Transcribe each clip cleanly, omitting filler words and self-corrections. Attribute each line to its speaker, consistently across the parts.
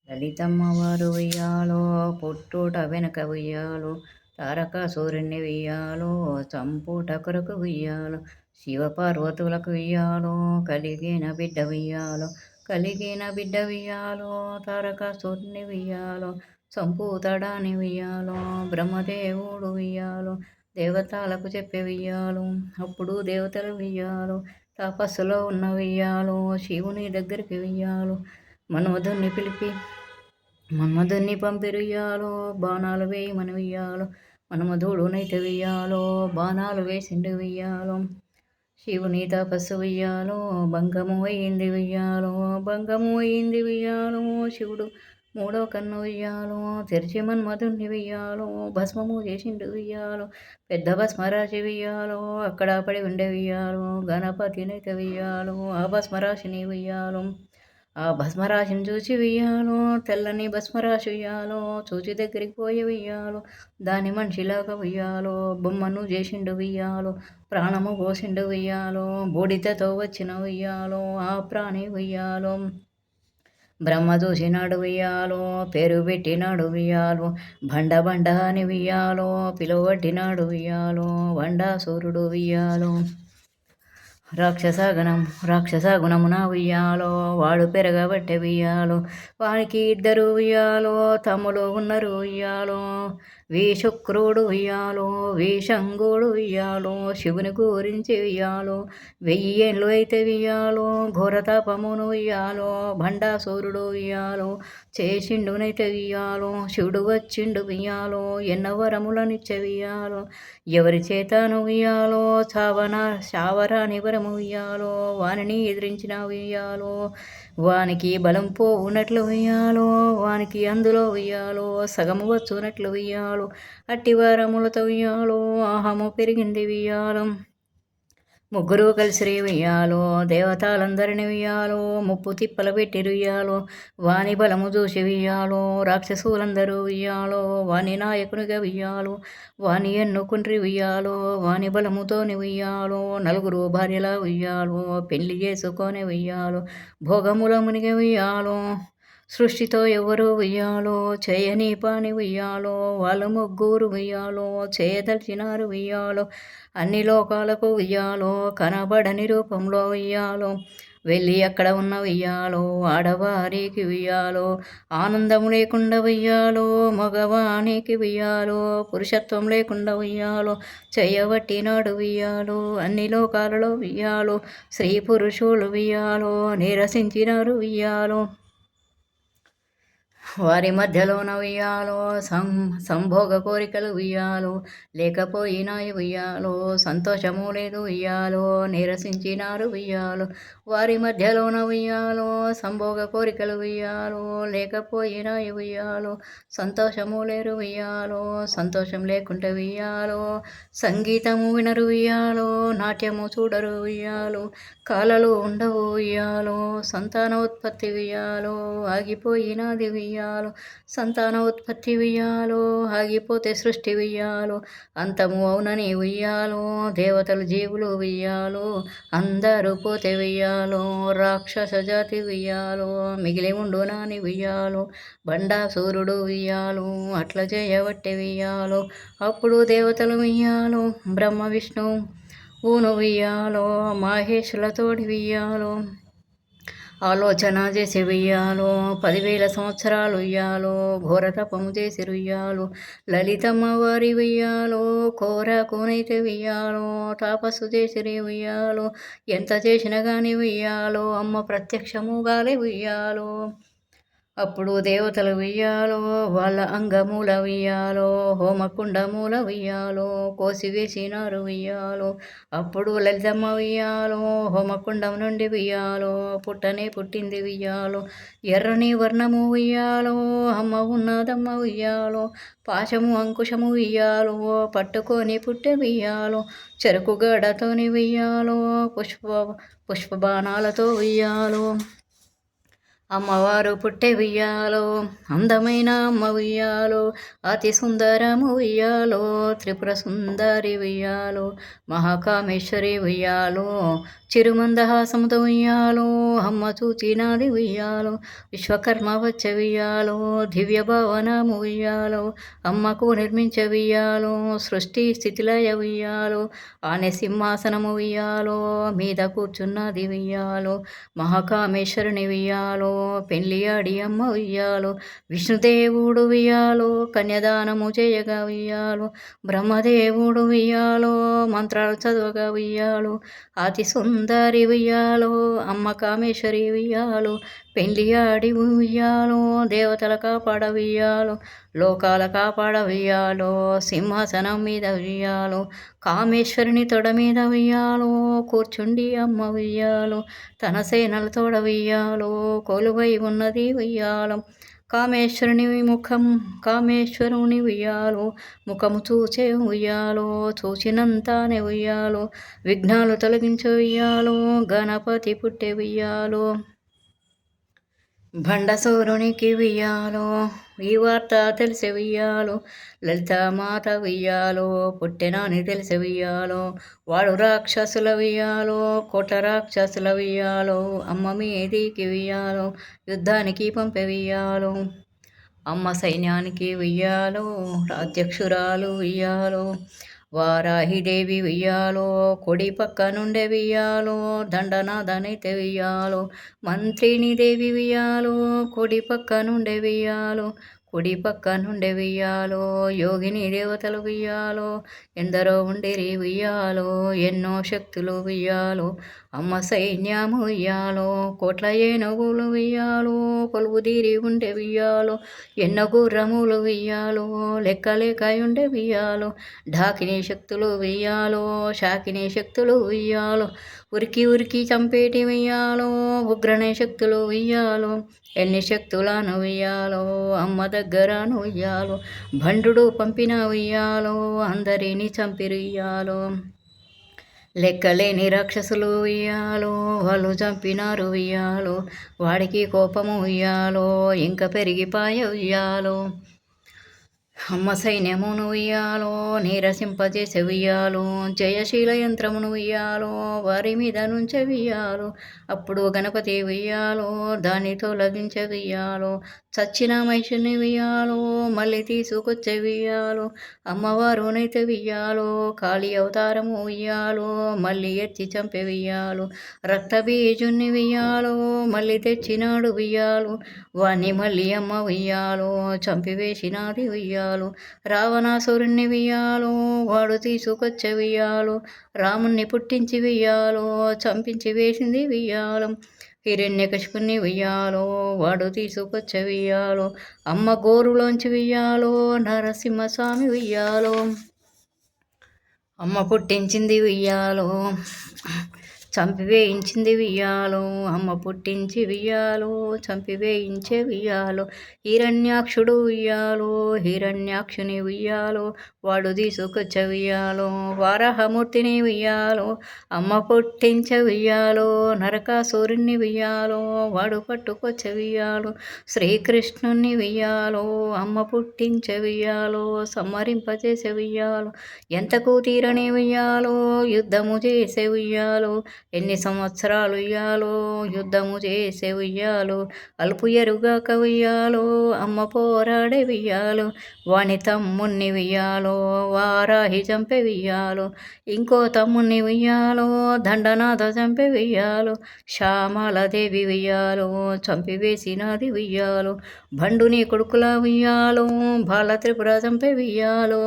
Speaker 1: లలితమ్మవారు ఉయ్యాలో పుట్టుట వెనక ఉయ్యాలో తారక సూర్యుని ఉయ్యాలో చంపుట కొరకు ఉయ్యాలో శివపార్వతులకు ఉయ్యాలో కలిగిన బిడ్డ ఉయ్యాలో తారక సూర్యుని ఉయ్యాలో చంపుతాడని ఉయ్యాలో బ్రహ్మదేవుడు ఉయ్యాలో దేవతలకు చెప్పే ఉయ్యాలో అప్పుడు దేవతలు ఉయ్యాలో తపస్సులో ఉన్న ఉయ్యాలో శివుని దగ్గరికి ఉయ్యాలో మన్మధుని పంపిరుయ్యాలో బాణాలు వేయమని ఉయ్యాలో మన్మధుడునైతే ఉయ్యాలో బాణాలు వేసిండు ఉయ్యాలో శివుని తపస్సు ఉయ్యాలో భంగము అయింది ఉయ్యాలో శివుడు మూడో కన్ను ఉయ్యాలో తెరిచి మన్మధుని ఉయ్యాలో భస్మము చేసిండు ఉయ్యాలో పెద్ద భస్మరాశి ఉయ్యాలో అక్కడ పడి ఉండే ఉయ్యాలో గణపతినైతే ఉయ్యాలో ఆ భస్మరాశిని ఉయ్యాలో ఆ భస్మరాశిని చూసి వెయ్యాలో తెల్లని భస్మరాశి ఉయ్యాలో చూచి దగ్గరికి పోయి వెయ్యాలో దాని మనిషిలాగా ఉయ్యాలో బొమ్మను చేసిండు ఉయ్యాలో ప్రాణము పోసిండు ఉయ్యాలో బూడిదతో వచ్చిన ఉయ్యాలో ఆ ప్రాణి ఉయ్యాలో బ్రహ్మ చూసినాడు ఉయ్యాలో పేరు పెట్టినాడు ఉయ్యాలో బండ అని ఉయ్యాలో పిలువబట్టినాడు ఉయ్యాలో వండాసురుడు ఉయ్యాలో రాక్షస గుణమున ఉయ్యాలో వాడు పెరగబట్టే ఉయ్యాలో వానికి ఇద్దరు ఉయ్యాలో తమ్ముడు ఉన్నారు ఉయ్యాలో శుక్రుడు ఉయ్యాలో శంగుడు ఉయ్యాలో శివుని గురించి ఉయ్యాలో 1000 ఏళ్ళు అయితే ఉయ్యాలో ఘోరతాపమును ఉయ్యాలో భండాసురుడు ఉయ్యాలో చేసిండునైతే ఉయ్యాలో శివుడు వచ్చిండు ఉయ్యాలో ఎన్న వరములనిచ్చే ఉయ్యాలో ఎవరి చేతను ఉయ్యాలో చావరాని వరము ఉయ్యాలో వానిని ఎదిరించిన ఉయ్యాలో వానికి బలం పోవునట్లు ఉయ్యాలో వానికి అందులో ఉయ్యాలో సగము వచ్చునట్లు ఉయ్యాలో అట్టి వరములతో ఉయ్యాలో ఆహము పెరిగింది ఉయ్యాలో ముగ్గురు కలిసి ఉయ్యాలో దేవతలందరిని ఉయ్యాలో ముప్పు తిప్పలు పెట్టి ఉయ్యాలో వాని బలము చూసి ఉయ్యాలో రాక్షసులందరూ ఉయ్యాలో వాని నాయకునిగా ఉయ్యాలో వాని ఎన్నుకుండ్రి ఉయ్యాలో వాని బలముతోని ఉయ్యాలో నలుగురు భార్యల ఉయ్యాలో పెళ్లి చేసుకొని ఉయ్యాలో భోగముల మునిగి ఉయ్యాలో సృష్టితో ఎవరు ఉయ్యాలో చేయని పని ఉయ్యాలో వాళ్ళు ముగ్గురు ఉయ్యాలో చేయదలిచినారు ఉయ్యాలో అన్ని లోకాలకు ఉయ్యాలో కనబడని రూపంలో ఉయ్యాలో వెళ్ళి అక్కడ ఉన్న ఉయ్యాలో ఆడవారికి ఉయ్యాలో ఆనందం లేకుండా ఉయ్యాలో మగవానికి ఉయ్యాలో పురుషత్వం లేకుండా ఉయ్యాలో చేయబట్టినాడు ఉయ్యాలో అన్ని లోకాలలో ఉయ్యాలో స్త్రీ పురుషులు ఉయ్యాలో నిరసించినారు ఉయ్యాలో వారి మధ్యలోన ఉయ్యాలో సంభోగ కోరికలు ఉయ్యాలో లేకపోయినాయి ఉయ్యాలో సంతోషము లేదు ఉయ్యాలో నిరసించినారు ఉయ్యాలో వారి మధ్యలోన ఉయ్యాలో సంభోగ కోరికలు ఉయ్యాలో లేకపోయినాయి ఉయ్యాలో సంతోషము లేరు ఉయ్యాలో సంతోషం లేకుంటే ఉయ్యాలో సంగీతము వినరు ఉయ్యాలో నాట్యము చూడరు ఉయ్యాలో కాలలు ఉండవు ఉయ్యాలో సంతానోత్పత్తి ఉయ్యాలో ఆగిపోయినది ఉయ్యాలో సంతానోత్పత్తి ఉయ్యాలో ఆగిపోతే సృష్టి ఉయ్యాలో అంతము అవునని ఉయ్యాలో దేవతలు జీవులు ఉయ్యాలో అందరూ పోతే ఉయ్యాలో రాక్షస జాతి ఉయ్యాలో మిగిలి ఉండునని ఉయ్యాలో బండాసూరుడు ఉయ్యాలో అట్లా చేయబట్టే ఉయ్యాలో అప్పుడు దేవతలు ఉయ్యాలో బ్రహ్మ విష్ణు ఊను ఉయ్యాలో మహేషులతోడి ఉయ్యాలో ఆలోచన చేసి ఉయ్యాలో 10,000 సంవత్సరాలు ఉయ్యాలో ఘోర తపము చేసి ఉయ్యాలో లలితమ్మ వారి ఉయ్యాలో కోనైతే ఉయ్యాలో తపస్సు చేసిరి ఉయ్యాలో ఎంత చేసినా కానీ ఉయ్యాలో అమ్మ ప్రత్యక్షముగాలే ఉయ్యాలో అప్పుడు దేవతలు ఉయ్యాలో వాళ్ళ అంగమూల ఉయ్యాలో హోమకుండమూల ఉయ్యాలో కోసివేసినారు ఉయ్యాలో అప్పుడు లలితమ్మ ఉయ్యాలో హోమకుండం నుండి ఉయ్యాలో పుట్టింది ఉయ్యాలో ఎర్రని వర్ణము ఉయ్యాలో అమ్మ ఉన్నదమ్మ ఉయ్యాలో పాశము అంకుశము ఉయ్యాలో పట్టుకొని పుట్టె ఉయ్యాలో చెరుకు గడతోని ఉయ్యాలో పుష్పబాణాలతో ఉయ్యాలో అమ్మవారు పుట్టే ఉయ్యాలో అందమైన అమ్మ ఉయ్యాలో అతి సుందరము ఉయ్యాలో త్రిపుర సుందరి ఉయ్యాలో మహాకామేశ్వరి ఉయ్యాలో చిరుమందహాసముతో ఉయ్యాలో అమ్మ చూచినాది ఉయ్యాలో విశ్వకర్మ వచ్చే ఉయ్యాలో దివ్య భవనము ఉయ్యాలో అమ్మకు నిర్మించే ఉయ్యాలో సృష్టి స్థితిలయ ఉయ్యాలో ఆనే సింహాసనము ఉయ్యాలో మీద కూర్చున్నది ఉయ్యాలో మహాకామేశ్వరుని ఉయ్యాలో పెళ్ళియాడి అమ్మ ఉయ్యాలో విష్ణుదేవుడు ఉయ్యాలో కన్యదానము చేయగా ఉయ్యాలో బ్రహ్మదేవుడు ఉయ్యాలో మంత్రాలు చదవగా ఉయ్యాలో అతి సుందరి ఉయ్యాలో అమ్మ కామేశ్వరి ఉయ్యాలో పెళ్ళియాడి ఉయ్యాలో దేవతల కాపాడ ఉయ్యాలో లోకాల కాపాడ ఉయ్యాలో సింహాసనం మీద ఉయ్యాలో కామేశ్వరుని తొడ మీద ఉయ్యాలో కూర్చుండి అమ్మ ఉయ్యాలో తన సేనల తోడ ఉయ్యాలో కొలువై ఉన్నది ఉయ్యాలం కామేశ్వరుని ముఖం కామేశ్వరుని ఉయ్యాలో ముఖము చూచే ఉయ్యాలో చూచినంతానే ఉయ్యాలో విఘ్నాలు తొలగించే ఉయ్యాలో గణపతి పుట్టే ఉయ్యాలో భండసూరునికి ఉయ్యాలో ఈ వార్త తెలిసి ఉయ్యాలో లలితామాత ఉయ్యాలో పుట్టెనాని తెలిసి ఉయ్యాలో వాడు రాక్షసుల ఉయ్యాలో కోట రాక్షసుల ఉయ్యాలో అమ్మ మీదికి ఉయ్యాలో యుద్ధానికి పంపే ఉయ్యాలో అమ్మ సైన్యానికి ఉయ్యాలో అధ్యక్షురాలు ఉయ్యాలో వారాహిదేవి ఉయ్యాలో కొడి పక్క నుండే ఉయ్యాలో దండనాథనైతే ఉయ్యాలో మంత్రిని దేవి ఉయ్యాలో కొడి పక్క నుండే ఉయ్యాలో కుడి పక్క నుండి ఉయ్యాలో యోగిని దేవతలు ఉయ్యాలో ఎందరో ఉండిరి ఉయ్యాలో ఎన్నో శక్తులు ఉయ్యాలో అమ్మ సైన్యము ఉయ్యాలో కోట్ల ఏనుగులు ఉయ్యాలో కొలువుదీరి ఉండే ఉయ్యాలో ఎన్నో గుర్రములు ఉయ్యాలో లెక్కలేక ఉండే ఉయ్యాలో ఢాకిని శక్తులు ఉయ్యాలో శాకిని శక్తులు ఉయ్యాలో ఉరికి ఉరికి చంపేటి ఉయ్యాలో ఉగ్రనే శక్తులు ఉయ్యాలో ఎన్ని శక్తులను ఉయ్యాలో అమ్మ దగ్గరను ఉయ్యాలో భండుడు పంపిన ఉయ్యాలో అందరినీ చంపిరుయ్యాలో లెక్కలేని రాక్షసులు ఉయ్యాలో వాళ్ళు చంపినారు ఉయ్యాలో వాడికి కోపము ఉయ్యాలో ఇంకా పెరిగిపాయ ఉయ్యాలో అమ్మ సైన్యమును ఉయ్యాలో నీరసింపజేసే ఉయ్యాలో జయశీల యంత్రమును ఉయ్యాలో వారి మీద నుంచే ఉయ్యాలో అప్పుడు గణపతి ఉయ్యాలో దాన్ని తొలగించే ఉయ్యాలో చచ్చిన మహిషిని ఉయ్యాలో మళ్ళీ తీసుకొచ్చే ఉయ్యాలో అమ్మవారునైతే ఉయ్యాలో కాళీ అవతారము ఉయ్యాలో మళ్ళీ ఎత్తి చంపే ఉయ్యాలో రక్తబీజుని ఉయ్యాలో మళ్ళీ తెచ్చినాడు ఉయ్యాలో వాణ్ణి మళ్ళీ అమ్మ ఉయ్యాలో చంపివేసినాది ఉయ్యాలో రావణాసురుణ్ణి ఉయ్యాలో వాడు తీసుకొచ్చే ఉయ్యాలో రాముణ్ణి పుట్టించి ఉయ్యాలో చంపించి వేసింది ఉయ్యాలం హిరణ్యకశిపుణ్ణి ఉయ్యాలో వాడు తీసుకొచ్చే ఉయ్యాలో అమ్మ గోరులోంచి ఉయ్యాలో నరసింహస్వామి ఉయ్యాలో అమ్మ పుట్టించింది ఉయ్యాలో చంపివేయించింది ఉయ్యాలో అమ్మ పుట్టించి ఉయ్యాలో చంపివేయించే ఉయ్యాలో హిరణ్యాక్షుడు ఉయ్యాలో హిరణ్యాక్షుని ఉయ్యాలో వాడు తీసుకొచ్చే ఉయ్యాలో వారాహమూర్తిని ఉయ్యాలో అమ్మ పుట్టించే ఉయ్యాలో నరకాసురుణ్ణి ఉయ్యాలో వాడు పట్టుకొచ్చే ఉయ్యాలో శ్రీకృష్ణుని ఉయ్యాలో అమ్మ పుట్టించే ఉయ్యాలో సంహరింపచేసే ఉయ్యాలో ఎంతకు తీరని ఉయ్యాలో యుద్ధము చేసే ఉయ్యాలో ఎన్ని సంవత్సరాలు ఉయ్యాలో యుద్ధము చేసే ఉయ్యాలో అలుపు ఎరుగాక ఉయ్యాలో అమ్మ పోరాడే ఉయ్యాలో వాని తమ్ముణ్ణి ఉయ్యాలో వారాహి చంపే ఉయ్యాలో ఇంకో తమ్ముణ్ణి ఉయ్యాలో దండనాథ చంపే ఉయ్యాలో శ్యామలదేవి ఉయ్యాలో చంపివేసినది ఉయ్యాలో భండుని కొడుకుల ఉయ్యాలో బాల త్రిపుర చంపే ఉయ్యాలో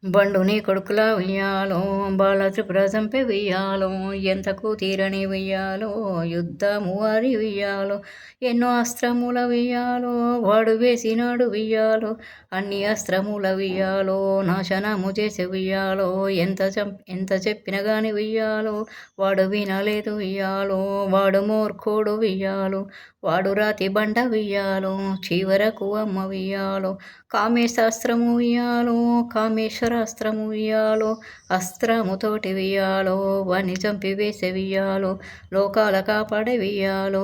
Speaker 1: బండుని కొడుకుల ఉయ్యాలో బాల త్రిపుర చంపే ఉయ్యాలో ఎంతకు తీరని ఉయ్యాలో యుద్ధము వారి ఉయ్యాలో ఎన్నో అస్త్రముల ఉయ్యాలో వాడు వేసినాడు ఉయ్యాలో అన్ని అస్త్రముల ఉయ్యాలో నాశనము చేసే ఉయ్యాలో ఎంత చెప్పిన గాని ఉయ్యాలో వాడు వినలేదు ఉయ్యాలో వాడు మూర్ఖుడు ఉయ్యాలో వాడు రాతి బండ ఉయ్యాలో చివరకు అమ్మ ఉయ్యాలో కామేశాస్త్రము ఉయ్యాలో కామేశ్వర బ్రహ్మాస్త్రము ఉయ్యాలో, అస్త్రముతోటి ఉయ్యాలో, వాణ్ణి చంపి వేసే ఉయ్యాలో, లోకాల కాపాడే ఉయ్యాలో,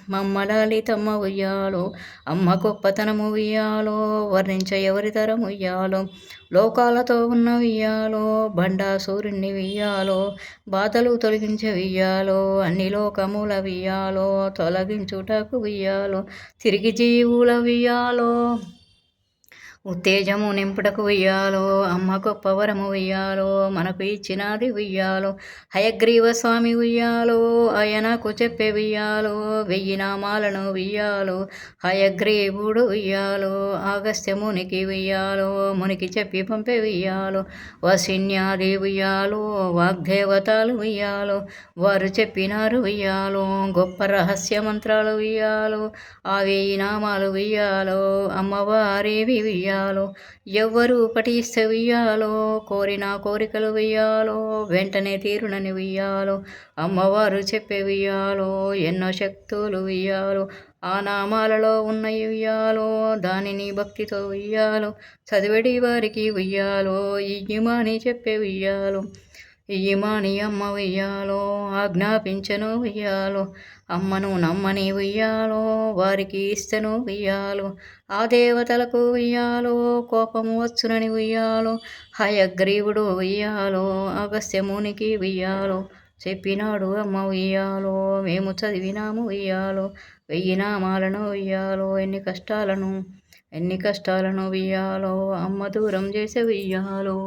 Speaker 1: మమ్మ లలితమ్మ ఉయ్యాలో, అమ్మ గొప్పతనము ఉయ్యాలో, వర్ణించ ఎవరి తరము ఉయ్యాలో, లోకాలతో ఉన్న ఉయ్యాలో, బండాసూరుణ్ణి ఉయ్యాలో, బాధలు తొలగించే ఉయ్యాలో, అన్ని లోకముల ఉయ్యాలో, తొలగించుటకు ఉయ్యాలో, తిరిగి జీవుల ఉయ్యాలో, ఉత్తేజము నింపుటకు ఉయ్యాలో, అమ్మ గొప్ప వరము ఉయ్యాలో, మనకు ఇచ్చినది ఉయ్యాలో, హయగ్రీవ స్వామి ఉయ్యాలో, ఆయనకు చెప్పే ఉయ్యాలో, 1000 నామాలను ఉయ్యాలో, హయగ్రీవుడు ఉయ్యాలో, అగస్త్యమునికి ఉయ్యాలో, మునికి చెప్పి పంపే ఉయ్యాలో, వసిన్యాది ఉయ్యాలో, వాగ్దేవతలు ఉయ్యాలో, వారు చెప్పినారు ఉయ్యాలో, గొప్ప రహస్య మంత్రాలు ఉయ్యాలో, ఆ 1000 నామాలు ఉయ్యాలో, అమ్మవారివి ఉయ్యాలో, ఎవ్వరు పఠిస్తే ఉయ్యాలో, కోరిన కోరికలు ఉయ్యాలో, వెంటనే తీరునని ఉయ్యాలో, అమ్మవారు చెప్పే ఉయ్యాలో, ఎన్నో శక్తులు ఉయ్యాలో, ఆ నామాలలో ఉన్న ఉయ్యాలో, దానిని భక్తితో ఉయ్యాలో, చదివేడి వారికి ఉయ్యాలో, ఇయ్యమని చెప్పే ఉయ్యాలో, ఇయ్యమని అమ్మ ఉయ్యాలో, ఆజ్ఞాపించను ఉయ్యాలో, అమ్మను నమ్మని ఉయ్యాలో, వారికి ఇస్తను ఉయ్యాలో, ఆ దేవతలకు ఉయ్యాలో, కోపము వచ్చునని ఉయ్యాలో, హయగ్రీవుడు ఉయ్యాలో, అగస్త్యమునికి ఉయ్యాలో, చెప్పినాడు అమ్మ ఉయ్యాలో, మేము చదివినాము ఉయ్యాలో, 1000 నామాలను ఉయ్యాలో, ఎన్ని కష్టాలను ఉయ్యాలో, అమ్మ దూరం చేసే ఉయ్యాలో.